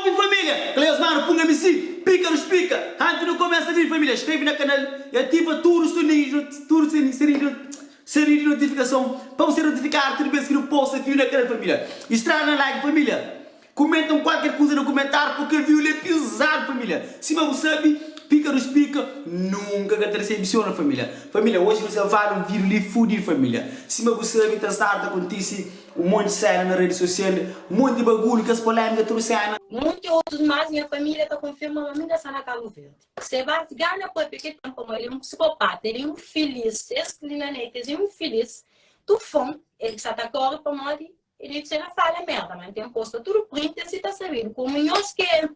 Salve família! Cleosmano, punga-me sim, pica nos pica! Antes não começa a vir família, inscreve no canal e ativa tudo o sininho de notificação para você notificar toda vez que não posta vídeo na canal família. Estrada na like família! Comentam qualquer coisa no comentário porque viu ele é pesado família. Se não sabe, pica nos pica, nunca que te decepciona família. Família, hoje você vai um vídeo de food família. Se não sabe, está starta acontece um monte de cena na rede social, um monte de bagulho que as polêmicas trouxeram. Muitos outros mais, minha família está confirmando a minha sana Cabo Verde. Você vai ganhar para porque tempo ele é um psicopata, ele é um feliz, ele é um feliz. Tu fome, ele está agora para morrer. Ele disse que fala merda, mas tem posto tudo print e você está sabendo. Como nós que é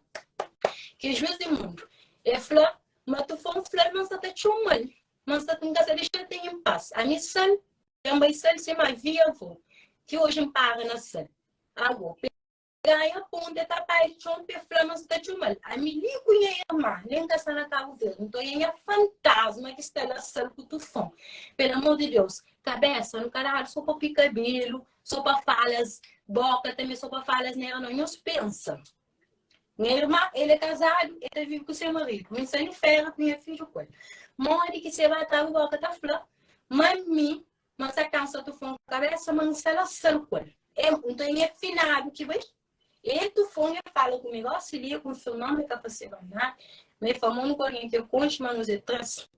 juiz do mundo. É flor, mas tu for um flor, mas está chumando. Mas está com casa deixa ter em paz. A minha sal, também sal se mais via avô. Que hoje me paga na sal. Agora, ganha ponte, tá pai, chumpe, flor, mas está chumando. A minha ligo e a irmã, nem que essa na Cabo Verde. Então, é fantasma que está na sal com tu fome. Pelo amor de Deus, cabeça, no caralho, só para picar cabelo. Só para falas, boca também só para falas nela, não se pensa. Minha irmã, ele é casado, ele vive com seu marido. Minha filha ferra com minha filha com ele. Mãe que você vai estar boca tá flor. Mãe, mas a cansa tu fone cabeça, mas ela sabe com ele. Então ele é finado que vai. Ele tu fone fala comigo, ó, se liga com o seu nome que você vai dar. Me falou no corrente, eu conto, mas nos trans.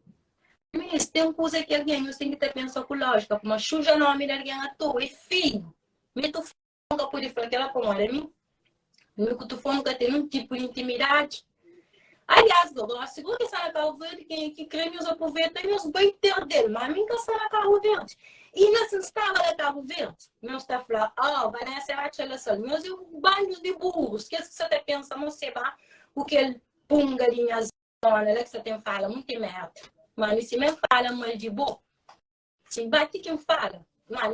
Mas tem uma coisa que alguém tem que ter pensado com lógica, como suja nome de alguém à toa, é filho. Mas tu nunca pode falar que ela comanda a mim. Nunca tu nunca tem um tipo de intimidade. Aliás, eu seguro que essa na Cabo Verde, quem que creme os aproveita e os baiteiros dele, mas a mim que essa na Cabo Verde. E nessa estava na Cabo Verde, não está falando, ó, Vanessa vai tirar essa, meus banhos de burros, que você até pensa, não sei lá, o que ele punga de minha zona, que você tem fala, muito merda. Mas se me fala mal de boa, se bate quem fala. Mas a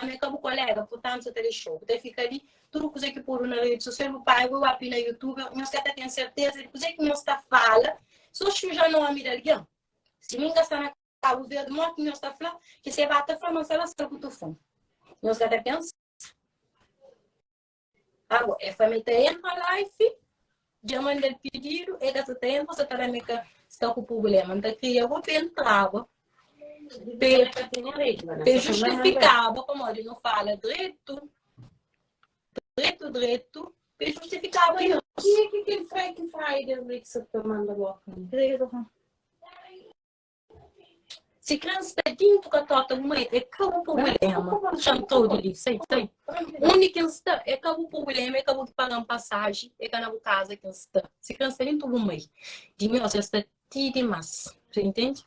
minha colega, portanto, você deixou. Você fica ali, tudo que por na rede social, o pai, eu aqui no YouTube, nós até tem certeza de que nós está fala, só suja não a mira alguém. Se me engastar na Cabo Verde, muito que nós está falando, que você vai até falar, mas ela sabe que tu fome. Nós até pensa. Agora, a família entra na live, já manda o pedido, e dessa tempo, você também está com o problema. Então, eu vou entrar, justificava, como ele não fala direito, justificava isso. O que ele faz que desde que você está mandando a boca? Se criança está dentro da tota mãe, é que o problema. Chantou de ali, sei. Única instante, é que o problema, é que eu pagar uma passagem, é que na casa que está. Se criança está dentro da mãe, de mim, você está demais. Você entende?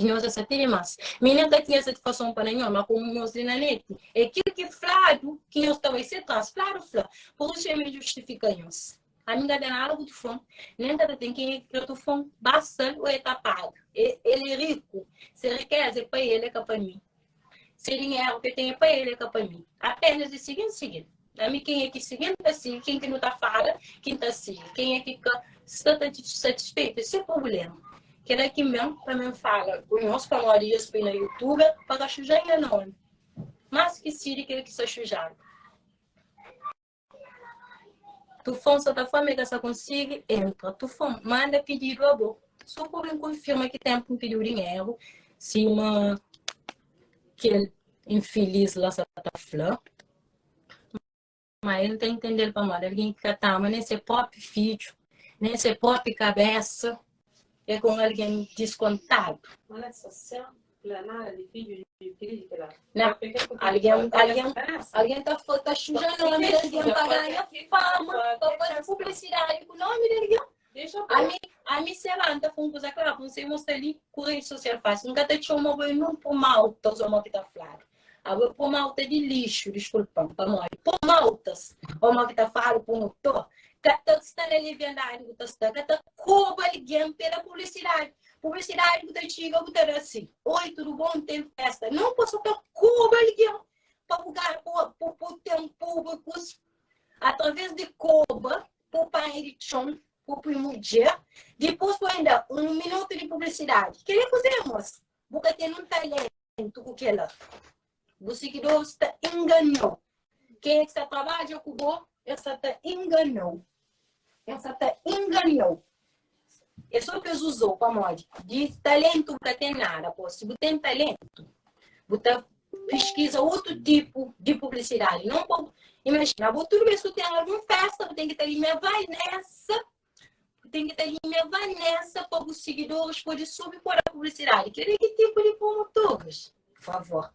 Nós essa mais. Menina que tinha satisfação para nenhuma, mas como nós na net, é aquilo que flado, que nós estamos se transflado, por isso me justificamos. A minha da nada de fome, nem cada tem quem é que fome, basta ou é tapado. Ele é rico, se requer é para ele, é para mim. Se dinheiro que tem é para ele, é para mim. Apenas de seguinte. A mim quem é que seguindo assim, quem que não está fala, quem está assim, quem é que está satisfeito, esse é o problema. Que daqui mesmo também fala, os nossos famílias no YouTube, para sujar ainda não. Mas que se que está sujado. Tu fomos da família que você consegue, entra. Tu fomos, manda pedido a boca. Só por confirma que tem um pedido de dinheiro, se uma que ele infeliz lá está flor. Mas ele não está entendendo para mal. Alguém que está, mas nesse pop filho, nesse pop cabeça. É com alguém descontado. Olha essa cena, planada de filho de crítica lá. Não, alguém está sujando o nome de alguém para ganhar fama, para fazer publicidade com o nome de alguém. A mim se levanta com coisa clara, você mostra ali com rede social fácil. Nunca te chamou bem não por malta, os homens que está falando. Agora por malta de lixo, desculpa, para nós. Por maltas, o homem que está falando por motor. Kata está na leviandade, kata rouba alguém pela publicidade. Publicidade que chega a assim. Oi, tudo bom? Tem festa. Não posso ter rouba alguém para lugar por ter um público através de coba, por pai de chão, por mulher. Depois ainda 1 minuto de publicidade. O que fazemos? Porque tem um talento com ela. O seguidor está enganou. Quem é que está trabalhando com o essa te enganou. Essa te enganou. É só que eles usou para mod. De talento não tem nada, pô. Se você tem talento, você pesquisa outro tipo de publicidade. Não pode, imagina, tudo isso que tem alguma festa, você tem que estar ali, mas vai nessa. Tem que estar ali, mas vai nessa para os seguidores poderem subir por a publicidade. Que tipo de promotores? Por favor.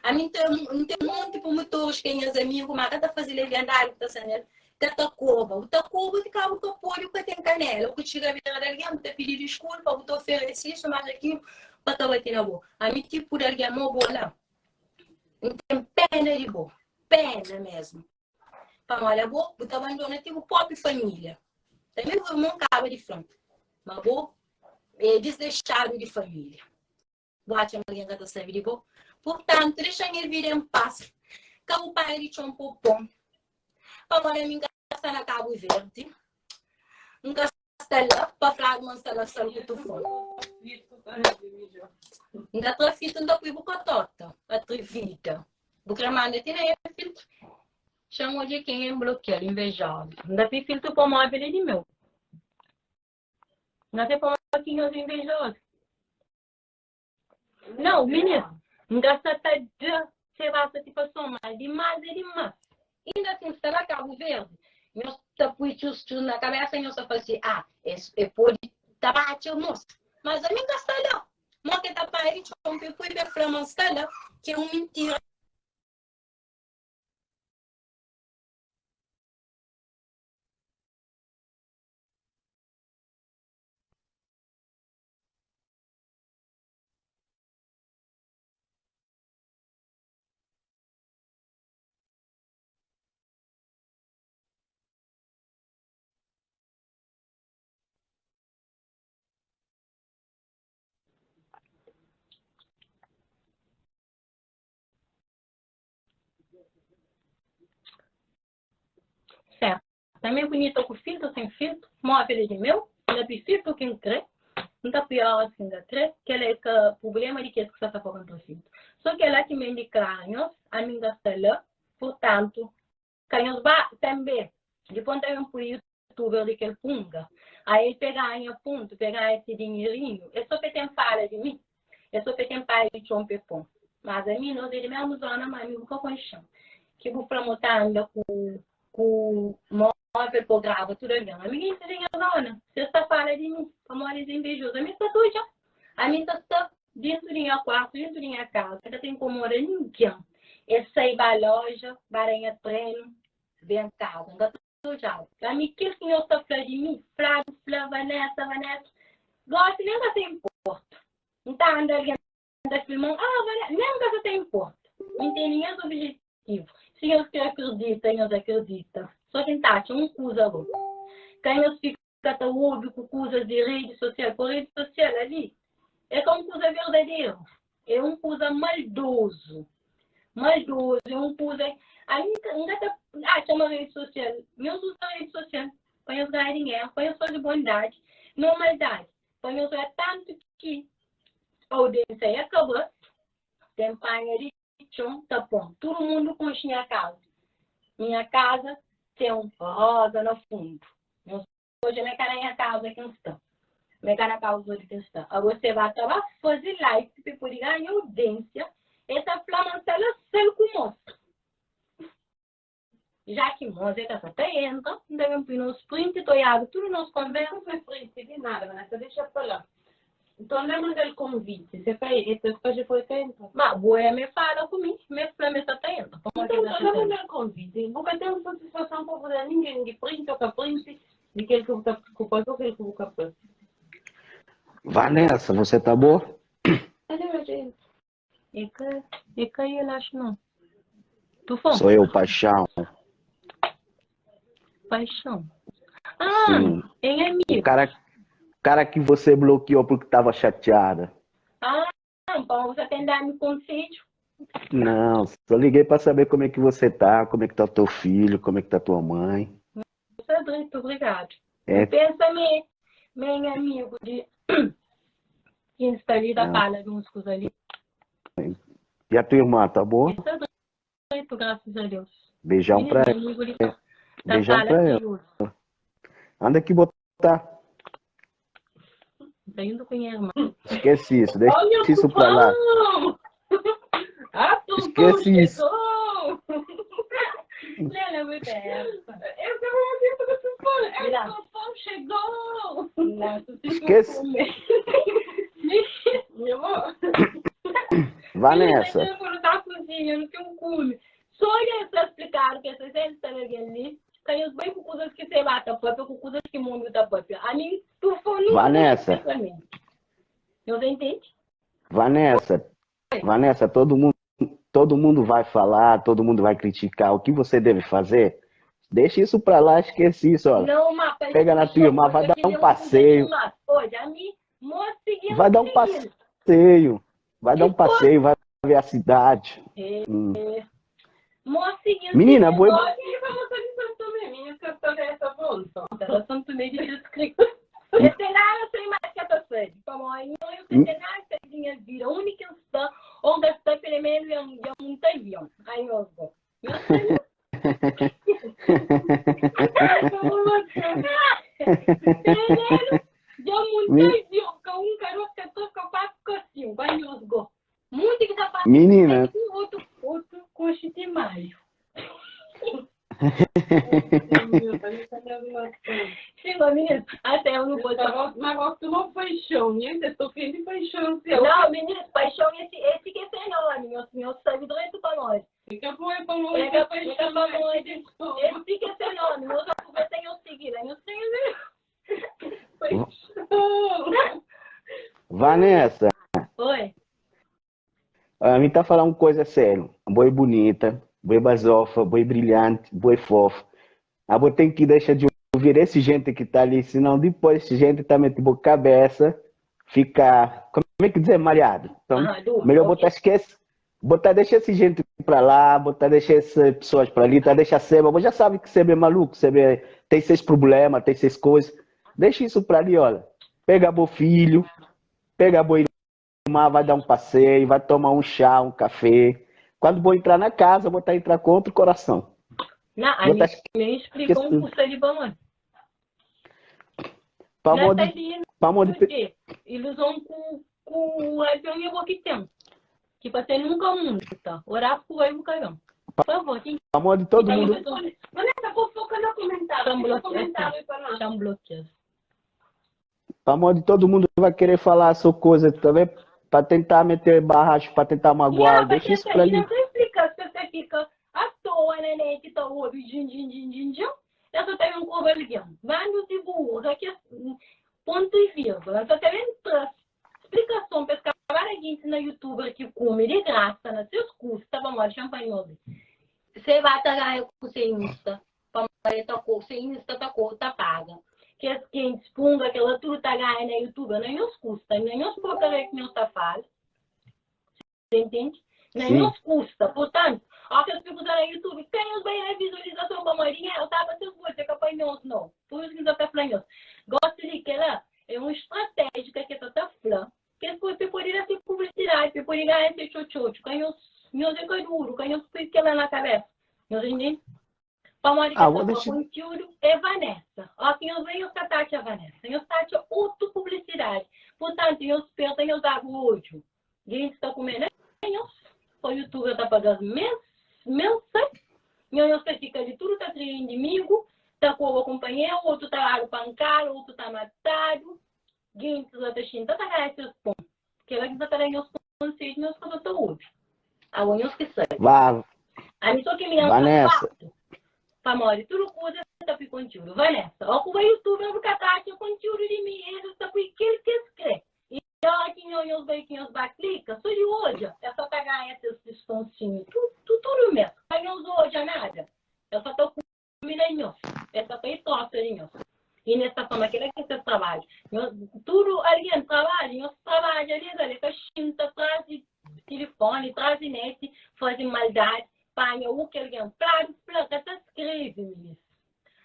A mim tem um monte de promotores que meus amigos, mas cada fazer legendário que está sendo. Tata Coba. O Tacoba de cabo que apoio que tem canela. O que chega a vir de alguém, você pedir desculpa, você oferecer isso, mas aqui, para estar batendo na boa. A mim, tipo, de alguém, boa lá. Não tem pena de boa. Pena mesmo. Para olha, boa, você abandona, tipo, pop família. Também o irmão acaba de frente. Mas boa, é desleixado de família. Bate a mulher que está servindo de boa. Portanto, deixa ele vir em paz. Como o pai de um popom. Para me gastar na Cabo Verde. Não gastar lá para falar de uma instalação que tu for. Ainda estou filtro, ainda fui bucotota. Atrevida. Porque manda tirei filtro. Chamou de quem é bloqueado, invejado. Ainda fui filtro para o móvel de meu. Ainda tem para um pouquinho de invejoso. Não, menino. Não gasta de ser essa situação, mas demais é demais. Ainda assim, está na Cabo Verde. Eu tapuitos na cabeça e eu só falei assim, é por tabate o moço. Mas a mim gasta lá. Mas que tá para ele, eu fui ver para mostrar lá, que é uma mentira. Certo. Também bonita com filtro, sem filtro. Móvel de meu. Ainda tem filtro que crê. Não está pior assim da crê. Que ela é o problema de que você está falando do filtro. Só que ela que me indica a mim gasta lá. Portanto, canhos também. Depois tem um youtuber de que ele punga. Aí ele pega em ponto, pega esse dinheirinho. É só que tem fala de mim. É só que tem fala de chompepom. Mas a mim não é mesmo zona, mas eu nunca conheço. Que vou promotar ainda com móvel por grava, tudo bem. A minha entendeu, dona. Você está falando de mim, como eles invejosos. A minha está tudo. A minha está dentro da minha quarto, dentro da minha casa. Ainda tem como morar ninguém. Eu saí da loja, baranha treino, vem casa. Ainda tudo já. A minha que o senhor está falando de mim, Flávio, Vanessa. Gosto, nem que você importa. Não está andando, anda filmando. Vanessa, nem que você importa. Não tem nenhum objetivo. Se eu acredito, eu acredito. Só que tá, um coisa louco. Quem eu fico óbvio com coisas de rede social, por rede social ali, é como coisa verdadeira. É um coisa maldoso. Maldoso, é um coisa. Ainda chama rede social. Eu uso a rede social. Põe os ganhar dinheiro, põe as de bondade, normalidade. Põe os tanto que a audiência acabou. Tem panha de tá bom. Todo mundo conhece minha casa. Minha casa tem um rosa no fundo. Hoje minha cara minha casa que não está. Minha cara casa hoje que está. Agora você vai acabar fazer like para poder ganhar audiência. Essa flama está lá sendo com moço. Já que moça está saindo, não devemos vir nos print, tudo nos conversa. Não foi print de nada, Vanessa, deixa eu falar. Então, lembra do convite? Você fez, depois foi tempo. Mas, boa, me fala comigo, me flama está tendo. Então, lembra do convite? Porque tem uma situação para poder ninguém de print ou print de que ele está preocupado ou que ele está preocupado. Vanessa, você tá boa? Olha, gente. E cai, eu acho não. Tu foi? Sou eu, Paixão. Paixão. Sim. Em amigo. O cara que você bloqueou porque estava chateada. Então você tem dado conselho? Não, só liguei para saber como é que você tá, como é que tá o teu filho, como é que tá tua mãe. Muito obrigado. É. Pensa meu amigo de que está ali da palha de uns coisas ali. E a tua irmã, tá boa? Muito graças a Deus. Beijão pra ela. Beijão pra ela. Anda aqui botar. Tá indo com a irmã. Esquece isso, deixa Olha o isso pra lá. tufão! A tufão Esquece isso. chegou! Lela, muito essa. Eu tenho uma vista do tufão. Mira. O tufão chegou! Não, tu se Esquece. Meu amor. Vanessa, Eu vou dar cozinha, não tenho cume. Só ele só explicar que essa gente está ali. Tem os bem com coisas que se mata, com coisas que o mundo está próprio. A mim, tufão não Vanessa. é pra mim. Não entende? Vanessa, todo mundo vai falar, todo mundo vai criticar. O que você deve fazer? Deixa isso pra lá, esquece isso, ó. Não, mapa. Pega na tua irmã, vai dar um passeio. Hoje, a mim, Vai dar um passeio. Vai dar um passeio, vai ver a cidade. Menina, boi. Santo meio de escrito. Veterinário sem mais que essa série. Como aí, eu veterinário sem vira. A única instância onde está pelo menos é um avião. Aí eu vou. Menina. Outro coxa de maio. Sim, menina, até eu não vou. Mas gosto de paixão, né? Eu estou filho de paixão. Não, menina, paixão esse que é fenômeno, meu sangue doente para nós. Fica bom, é para nós. Fica para nós. Esse que é fenômeno, eu já tenho o seguir, eu tenho paixão. Vanessa. Oi. A mim tá falando uma coisa séria. Boi bonita, boi basofa, boi brilhante, boi fofo. A boi tem que deixar de ouvir esse gente que tá ali, senão depois esse gente tá metendo cabeça, fica, como é que dizer, mareado. Então, melhor botar esquece, botar deixa esse gente pra lá, botar deixa essas pessoas pra ali, tá deixa seba. Você já sabe que seba é maluco, seba tem seus problemas, tem seus coisas. Deixa isso pra ali, olha. Pega boi filho, pega boi irmã, vai dar um passeio, vai tomar um chá, um café. Quando vou entrar na casa, vou entrar com outro coração. Não, a me explicou um curso de bom. Ilusão com a teoria que tem. Que para ter nunca tá. Orar por aí, caramba. Por favor, quem... Amor de todo mundo. Vanessa, fofoca no comentário. Estão bloqueados. Amor de todo mundo vai querer falar a sua coisa também, para tentar meter barracho, para tentar magoar. Deixa isso pra ali. Não explica se você fica à toa, né, que tá ouvindo, eu só tenho um covalhão. Vai no seguro, aqui é ponto e vírgula. Só tem explicação para esse cara seguinte na YouTube que come de graça, nos seus custos, tá bom, champanhe. Você vai estar com você Insta, para você Insta, tá paga. Que as quentes, punga, aquela tudo tá ganhando na YouTube, nem os custa, nem os porcaria que não está faz. Você entende? Nem os custa. Portanto, aquelas pessoas na YouTube, tem os bem na visualização para a maioria, eu estava sem você, que apanhou não. Por isso que não está falando. Gosto de que ela é uma estratégia que está falando, que você poderia ser publicidade, poderia ganhar esse tchotchocho, ganhou é duro, ganhou que ela na cabeça. Não entende? Conteúdo é Vanessa. Aqui eu venho a Tati a Vanessa. Eu Tati auto publicidade. Portanto, eu espero que eu dar hoje. Gente está comendo. O YouTube está pagando mensais. Eu sei que de tudo está treinando inimigo. Está com o companheiro. Outro está pancado. Outro está matado. Gente está xinando. Está ganhando esses pontos. Porque ela está ganhando os conceitos. Meus coisas estão hoje. Agora eu esqueci. A mim só que me Vanessa. Famore, tudo coisa está por conteúdo. Vanessa, ó, o YouTube é porque tá aqui o conteúdo de mim, ele está por aquele que escreve. E olha aqui os bequinhos da clica, só de hoje, é só pegar esses pontinhos, tudo mesmo. Aí não usou hoje nada. Eu só tô com milhões. Essa foi troço, e nessa forma, aquele que você trabalha. Tudo ali no trabalho, nós trabalhamos ali, com a chinta, traz telefone, traz net, faz maldade. Pai, o que alguém praga, até escreve, ministro.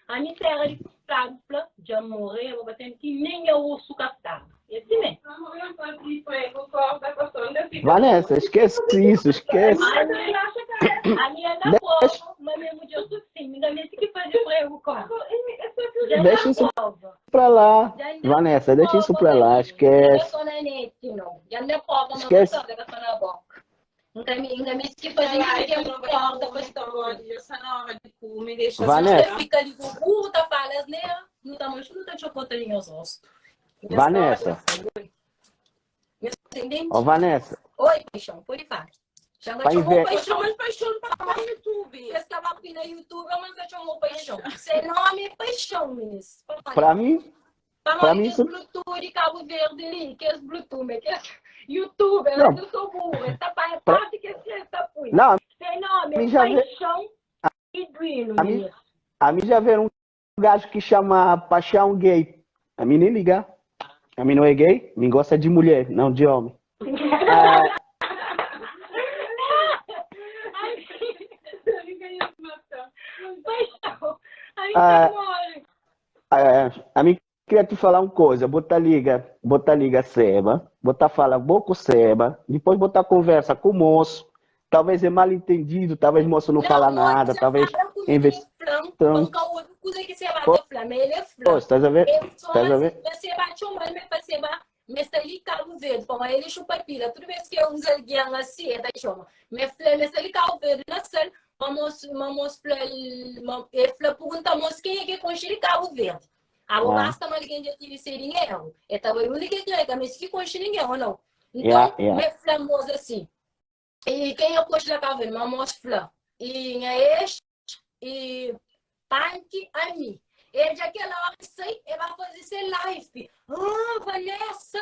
A minha terra de praga, já morreu, eu tenho que nem eu ouço captar. Esse mesmo. Vanessa, esquece isso, esquece. A minha da prova, mas mesmo dia eu sim, ainda nem sei que fazer pra eu, cara. Deixa isso pra lá. Vanessa, deixa isso pra lá, esquece. Já não é prova, Esquece. mas eu tô na boca. Ainda me que fazer ninguém me corta, mas Me deixa Vanessa. você fica ali com puta, fala, né? Não tá muito, não tá chocotarinho aos ossos. Vanessa. Entende? Ó, Vanessa. Oi, paixão, por falar. Já Vai chamou ver. paixão, mas paixão para falar no YouTube. Você estava aqui no YouTube, mas já chamou paixão. Seu nome é paixão, meninas. Pra mim, Pra mim, isso- Bluetooth de Cabo Verde ali, que é Bluetooth, que é YouTube, Não. eu sou burra. Tá parte que você tá fui. não, Seu nome mim é já vê- Paixão e Duino, a mim, menina. a mim já veio um gajo que chama Paixão Gay. A mim nem liga. A mim não é gay, me gosta de mulher, não de homem. Paixão. Aí Ah, mole. A mim queria te falar uma coisa, botar liga Seba, botar fala boa com o Seba, depois botar conversa com o moço, talvez é mal entendido, talvez o moço não fala nada, talvez investe. Então, coisa que você vai ter flama, ele é flama. Estás a ver? Estás a ver? Você bate um mal, mas você vai, mas tá ali Cabo Verde, como ele chupa pila, toda vez que eu uso alguém assim, é da chama. Mas flama, mas ali Cabo Verde, na série, vamos perguntamos quem é que construiu Cabo Verde. Agora basta mais alguém de aquele seringueiro. É também o único que é, mas que construiu ninguém ou não. Então, me flamos assim. E quem é construiu Cabo Verde, vamos flama. E é este e Punk a mim. Ele já aquela hora sai, ele vai fazer esse live. Ah, Vanessa,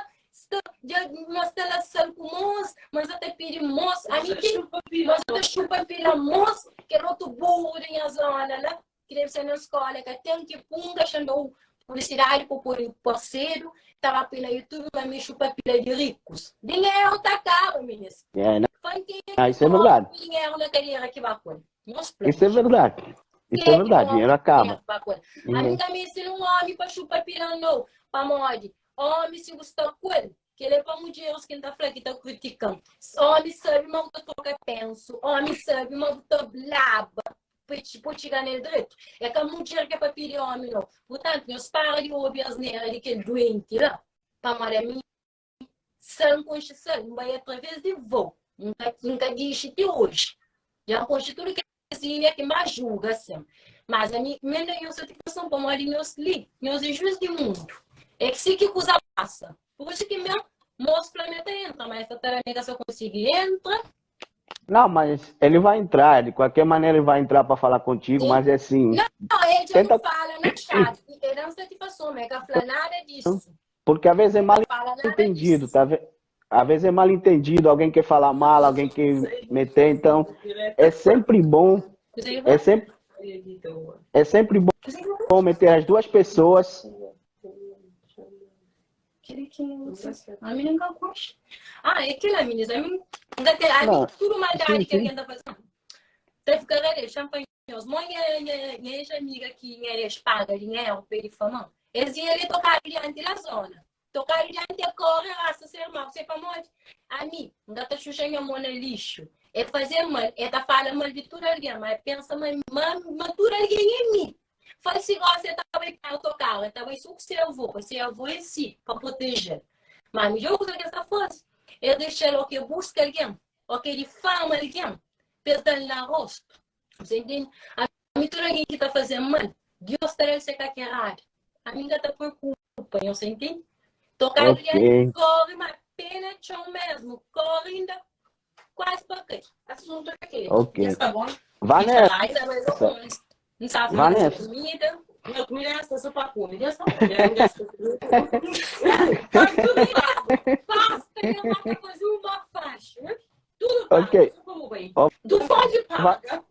nós estamos com moço, mas até pedir moço. A mim tem, mas até chupa pela moço, que é outro burro na zona, né? Que deve ser na escola, que tem que punga, chamou publicidade por parceiro, estava pela YouTube, mas me chupa pela de ricos. Dinheiro tá caro, meninas. Isso é verdade. Dinheiro na carreira que vai com. Isso é verdade. Isso é verdade, dinheiro acaba. A mim também se um homem para chupar pirando, para morrer. Homem se gostar com ele, que ele é para mulheres que está falando que está criticando. Homem sabe, mas eu toca penso. Homem sabe, mas eu tô blaba. Para chegar nele direito. É que a mulher que é para pedir homem, não. Portanto, meus pais de ouvir as neiras de que é doente, lá. Para morrer a mim, são consciência, não vai através de voo. Nunca disse de hoje. Já constitui que é que mais julga, assim. Mas a minha situação para morrer meus juízes de mundo. É que se que coisa passa. Por isso que meu planeta entra, mas essa taranega se eu conseguir entra. Não, mas ele vai entrar, de qualquer maneira ele vai entrar para falar contigo, mas é assim. Não, ele já não fala no chat. Ele não satisfação, mas não fala nada disso. Porque às vezes é mal entendido, tá vendo? Às vezes é mal entendido, alguém quer falar mal, alguém quer meter, então é sempre bom, é sempre bom meter as duas pessoas. A menina não gosta. Ah, é aquela menina, tudo maldade que alguém tá fazendo. Teve que agarrar champanhe, minha amiga que eles pagam dinheiro para ele falar. Eles iam tocar diante da zona. Tocar diante a corre, raça, ser mal, você para morrer. A mim, não tá chuchando a mão no lixo. É fazer mal, é tá falando mal de tudo alguém, mas pensa, mas tudo alguém em mim. Faz se você tá bem para tocar, tá bem só que você avô em si, para proteger. Mas me jogo que essa força. Eu deixei o que busca alguém, o que ele fama alguém, perdendo na rosto. Você entende? A mim, tudo alguém que tá fazendo mal, Deus terá esse caquerado. A mim tá por culpa, você entende? Tocar alguém, corre, mas pena chão mesmo, corre ainda quase para quê? Assunto aqui. Ok. Tá bom? Vanessa. Não sabe Vanessa. Comida. Minha comida é essa sopa comida. É só comida. Faz tudo errado. Faz, tem uma coisa, uma faixa. Tudo paga. Ok. Como bem. Tu pode pagar.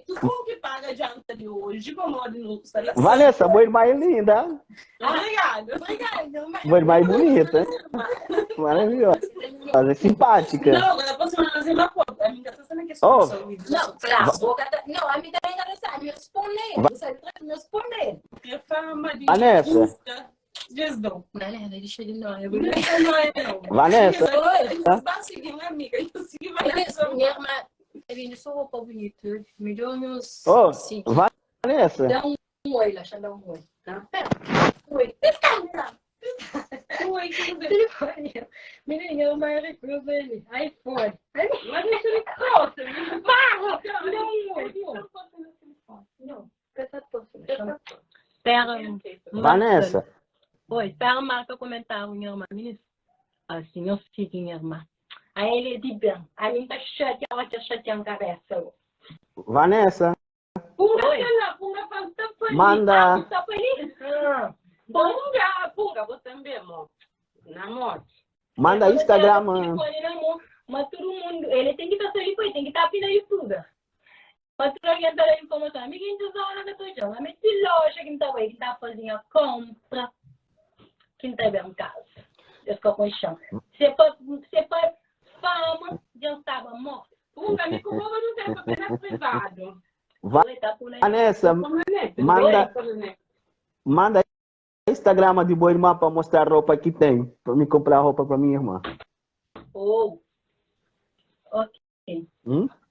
Tu como que paga a janta de hoje? Como no Vanessa, boa irmã é linda. Obrigada. Boa irmã é bonita. Maravilhosa. É simpática. Não, agora posso fazer uma coisa. A minha tá sendo que não, pra boca. Não, a minha também não sabe. Meus poneiros. Sabe? Meus poneiros. Vanessa. Desdom. Né? Deixa ele não. Vanessa, Vai seguir uma amiga. Minha irmã, ele só roupa bonita. Me deu meus. oh, Sim. Vanessa, Dá um oi lá, dá um oi. Tá? Pera. Oi. Oi, telefone. Menina, o maior recurso dele. iPhone. Mas isso me trouxe. Não. Vanessa. Oi, espera marca comentário, minha irmã. Assim, eu sigo, minha irmã. Aí ele é de bem. A mim tá chateando a cabeça. Vanessa, manda. Punga, você mesmo. Namoro. Manda Instagram. Mas todo mundo, ele tem que estar ali, tem que estar pedindo ajuda. Mas tu alguém dá a informação, amiguinho de zona da tua jão, mas de loja que está fazendo a compra, que não está bem em casa. Eu estou com o chão. Se for fama, já estava morto. Punga, me como não tem papel privado. Vanessa, manda Instagram de boa irmã para mostrar a roupa que tem. Para me comprar roupa para minha irmã. Oh. Ok.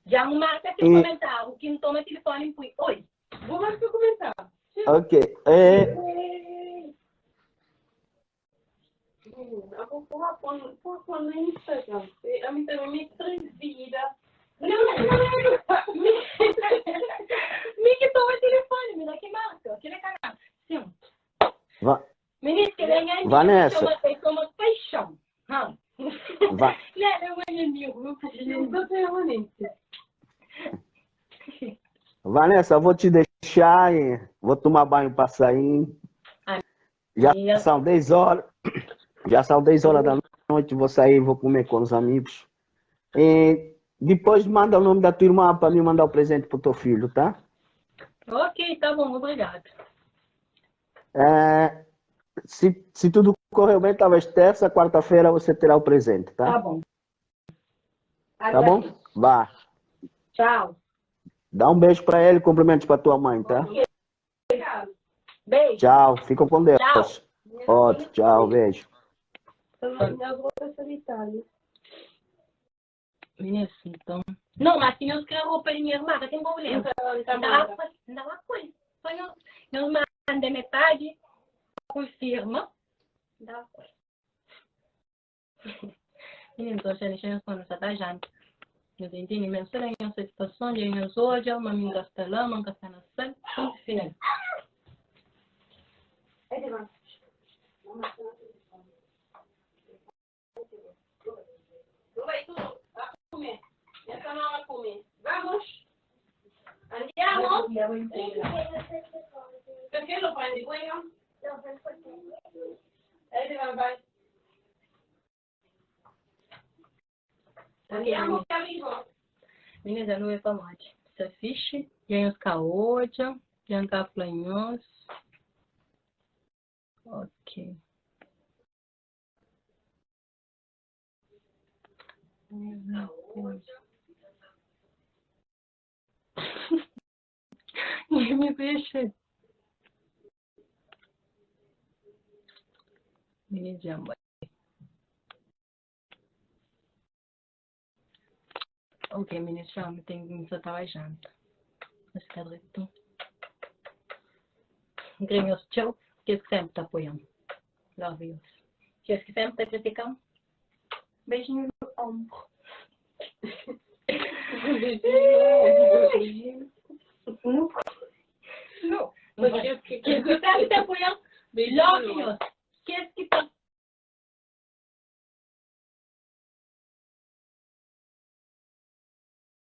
Já marca aqui no comentário. Quem toma telefone e põe. Oi. Vou marcar o comentário. Ok. Eu vou pôr no Instagram. A mim também me transvira. Não. Me que toma telefone, me dá que marca. Aquele canal. Sim. Menino, que nem Vanessa. É uma paixão. Não, Vanessa, vou te deixar, vou tomar banho para sair. Já são 10 horas. Já são 10 horas da noite, vou sair, vou comer com os amigos. E depois manda o nome da tua irmã para me mandar o presente para o teu filho, tá? Ok, tá bom, obrigado. Se tudo correu bem, talvez terça, quarta-feira você terá o presente, tá? Tá bom. Tá bom? Vá. Tchau. Dá um beijo para ele e cumprimentos para tua mãe, tá? Obrigado. Beijo. Tchau, fica com Deus. Tchau. Ótimo, tchau, beijo. Menina, então. Não, mas se eu escrevo roupa de minha irmã, tem problema. Ainda lá coisa. Eu mandei metade, confirma. Dá coisa. Menina, estou achando quando você está janta. Eu entendi, mas será que essa situação de minhas hoje, uma minha castelã, uma castelã, enfim. Essa não vai comer. Vamos. Andiamo. Perché lo prendi quello? Vai. Andiamo, amigo. Menina, não é para mais. Se fixe, ganha os caoja, ganha flanhos. Ok. Me deixa. Me chama. Ok, me chama. Tem que me soltar a janta. Mas cadê tu? Ganhos, tchau. Que sempre está apoiando. Love you. Que sempre está criticando. Beijinho no ombro. Beijinho. Não. Porque sempre está apoiando. Love you.